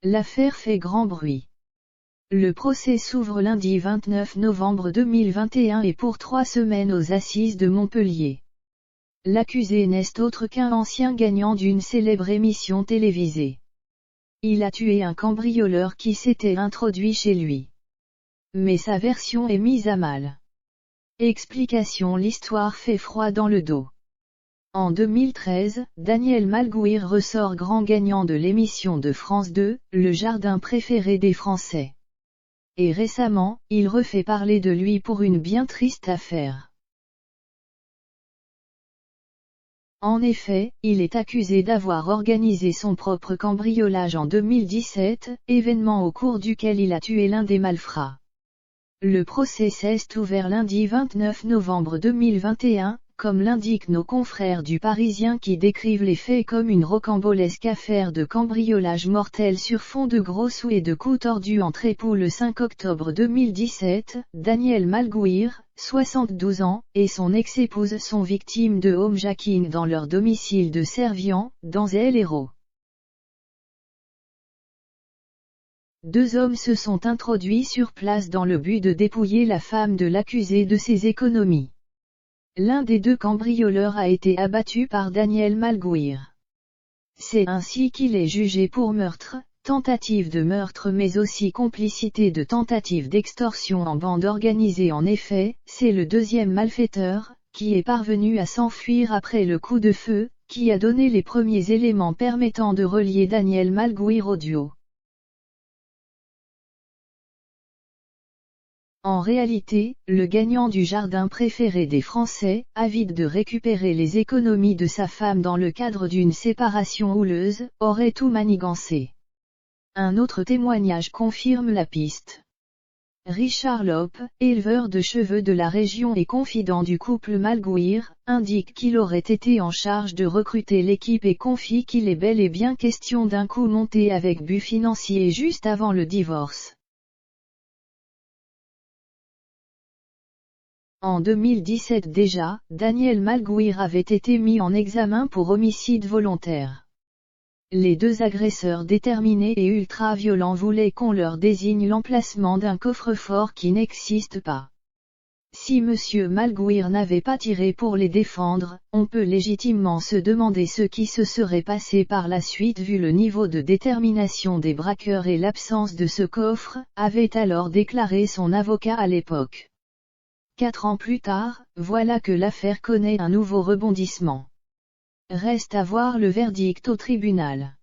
L'affaire fait grand bruit. Le procès s'ouvre lundi 29 novembre 2021 et pour 3 semaines aux assises de Montpellier. L'accusé n'est autre qu'un ancien gagnant d'une célèbre émission télévisée. Il a tué un cambrioleur qui s'était introduit chez lui. Mais sa version est mise à mal. Explication: l'histoire fait froid dans le dos. En 2013, Daniel Malgouir ressort grand gagnant de l'émission de France 2, Le Jardin préféré des Français. Et récemment, il refait parler de lui pour une bien triste affaire. En effet, il est accusé d'avoir organisé son propre cambriolage en 2017, événement au cours duquel il a tué l'un des malfrats. Le procès s'est ouvert lundi 29 novembre 2021, comme l'indiquent nos confrères du Parisien qui décrivent les faits comme une rocambolesque affaire de cambriolage mortel sur fond de gros sous et de coups tordus entre époux. Le 5 octobre 2017, Daniel Malgouir, 72 ans, et son ex-épouse sont victimes de homejacking dans leur domicile de Servian, dans l'Hérault. 2 hommes se sont introduits sur place dans le but de dépouiller la femme de l'accusé de ses économies. L'un des 2 cambrioleurs a été abattu par Daniel Malgouir. C'est ainsi qu'il est jugé pour meurtre, tentative de meurtre mais aussi complicité de tentative d'extorsion en bande organisée. En effet, c'est le 2e malfaiteur, qui est parvenu à s'enfuir après le coup de feu, qui a donné les premiers éléments permettant de relier Daniel Malgouir au duo. En réalité, le gagnant du Jardin préféré des Français, avide de récupérer les économies de sa femme dans le cadre d'une séparation houleuse, aurait tout manigancé. Un autre témoignage confirme la piste. Richard Lope, éleveur de cheveux de la région et confident du couple Malgouir, indique qu'il aurait été en charge de recruter l'équipe et confie qu'il est bel et bien question d'un coup monté avec but financier juste avant le divorce. En 2017 déjà, Daniel Malgouir avait été mis en examen pour homicide volontaire. Les 2 agresseurs déterminés et ultra-violents voulaient qu'on leur désigne l'emplacement d'un coffre-fort qui n'existe pas. Si Monsieur Malgouir n'avait pas tiré pour les défendre, on peut légitimement se demander ce qui se serait passé par la suite vu le niveau de détermination des braqueurs et l'absence de ce coffre, avait alors déclaré son avocat à l'époque. 4 ans plus tard, voilà que l'affaire connaît un nouveau rebondissement. Reste à voir le verdict au tribunal.